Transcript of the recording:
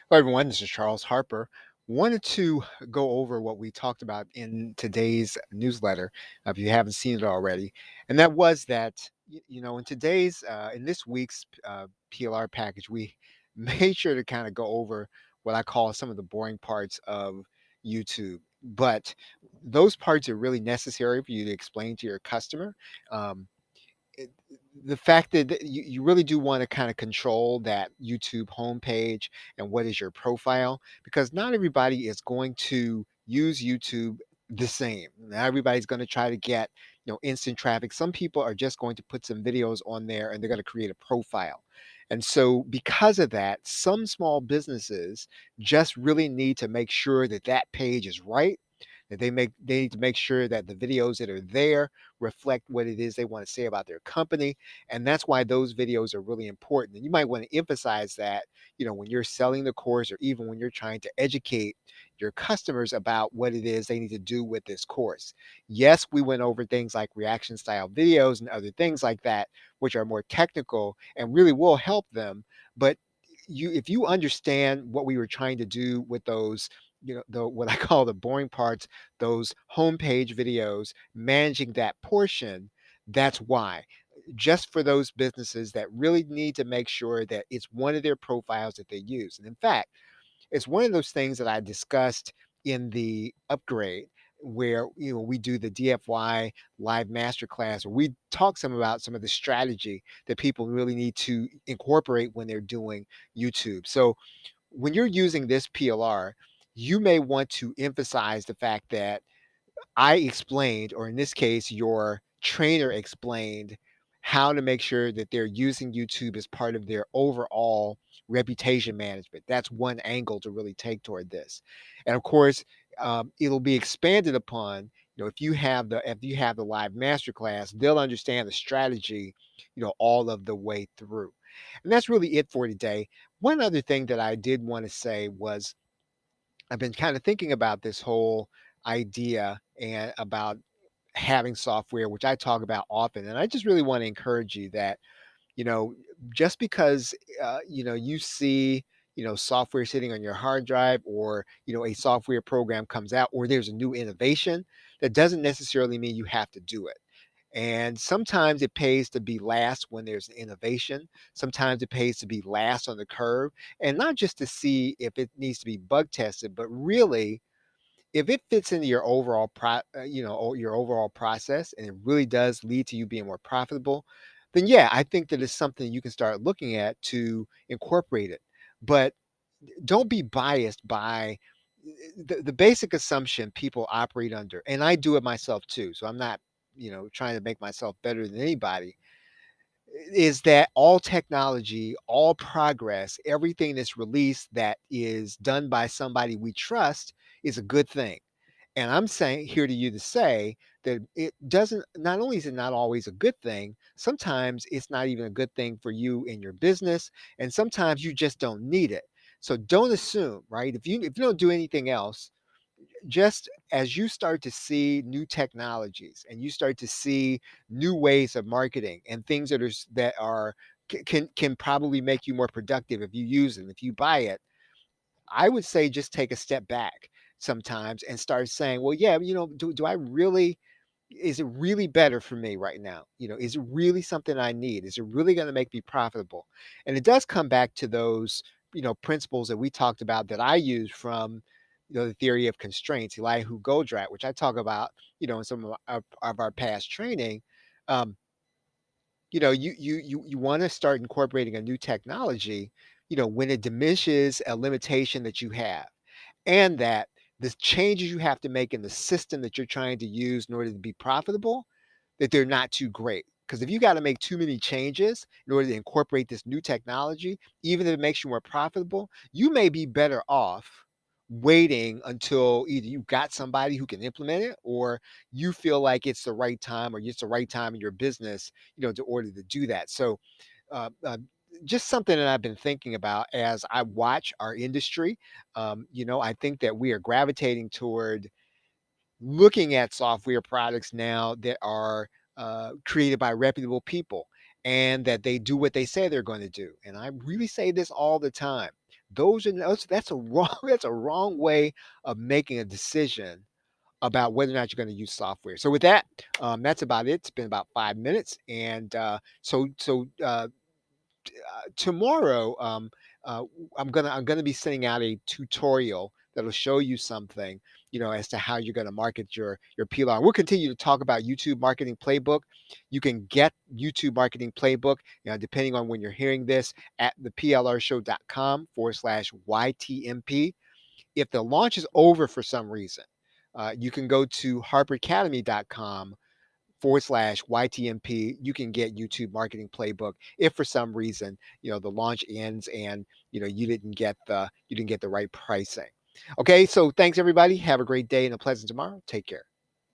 Hello, everyone. This is Charles Harper. Wanted to go over what we talked about in today's newsletter, if you haven't seen it already, and that was that in in this week's PLR package, we made sure to kind of go over what I call some of the boring parts of YouTube. But those parts are really necessary for you to explain to your customer. Um, it, the fact that you really do want to kind of control that YouTube homepage and what is your profile, because not everybody is going to use YouTube the same. Not everybody's going to try to get instant traffic. Some people are just going to put some videos on there and they're going to create a profile. And so because of that, some small businesses just really need to make sure that that page is right, that they need to make sure that the videos that are there reflect what it is they want to say about their company. And that's why those videos are really important. And you might want to emphasize that, when you're selling the course or even when you're trying to educate your customers about what it is they need to do with this course. Yes, we went over things like reaction style videos and other things like that, which are more technical and really will help them. But if you understand what we were trying to do with those, the what I call the boring parts, those homepage videos, managing that portion, that's why. Just for those businesses that really need to make sure that it's one of their profiles that they use. And in fact, it's one of those things that I discussed in the upgrade where we do the DFY live masterclass, where we talk some about some of the strategy that people really need to incorporate when they're doing YouTube. So when you're using this PLR, you may want to emphasize the fact that I explained, or in this case, your trainer explained how to make sure that they're using YouTube as part of their overall reputation management. That's one angle to really take toward this. And of course, it'll be expanded upon. If you have the live masterclass, they'll understand the strategy, all of the way through. And that's really it for today. One other thing that I did want to say was I've been kind of thinking about this whole idea and about having software, which I talk about often. And I just really want to encourage you that, you know, just because, you see, software sitting on your hard drive, or, a software program comes out, or there's a new innovation, that doesn't necessarily mean you have to do it. And sometimes it pays to be last when there's an innovation. Sometimes it pays to be last on the curve, and not just to see if it needs to be bug tested, but really if it fits into your overall your overall process, and it really does lead to you being more profitable, then yeah, I think that it's something you can start looking at to incorporate it. But don't be biased by the basic assumption people operate under, and I do it myself too. So I'm not, trying to make myself better than anybody, is that all technology, all progress, everything that's released that is done by somebody we trust is a good thing. And I'm saying here to you to say that it doesn't, not only is it not always a good thing, sometimes it's not even a good thing for you in your business. And sometimes you just don't need it. So don't assume, right? If you don't do anything else, just as you start to see new technologies and you start to see new ways of marketing and things that are can probably make you more productive if you use it, if you buy it, I would say just take a step back sometimes and start saying, well, yeah, do I really, is it really better for me right now? Is it really something I need? Is it really going to make me profitable? And it does come back to those, principles that we talked about that I use from, the theory of constraints, Elihu Goldratt, which I talk about, in some of our past training. Um, you want to start incorporating a new technology, when it diminishes a limitation that you have, and that the changes you have to make in the system that you're trying to use in order to be profitable, that they're not too great. Because if you got to make too many changes in order to incorporate this new technology, even if it makes you more profitable, you may be better off waiting until either you've got somebody who can implement it, or you feel like it's the right time, or it's the right time in your business, to order to do that. So, uh, uh, just something that I've been thinking about as I watch our industry. I think that we are gravitating toward looking at software products now that are created by reputable people, and that they do what they say they're going to do. And I really say this all the time. That's a wrong that's a wrong way of making a decision about whether or not you're going to use software. So with that, that's about it. It's been about 5 minutes, and tomorrow, I'm gonna be sending out a tutorial that'll show you something, as to how you're gonna market your PLR. We'll continue to talk about YouTube Marketing Playbook. You can get YouTube Marketing Playbook, depending on when you're hearing this, at theplrshow.com/YTMP. If the launch is over for some reason, you can go to harperacademy.com/YTMP. You can get YouTube Marketing Playbook if for some reason, the launch ends and you didn't get the right pricing. Okay, so thanks everybody. Have a great day and a pleasant tomorrow. Take care.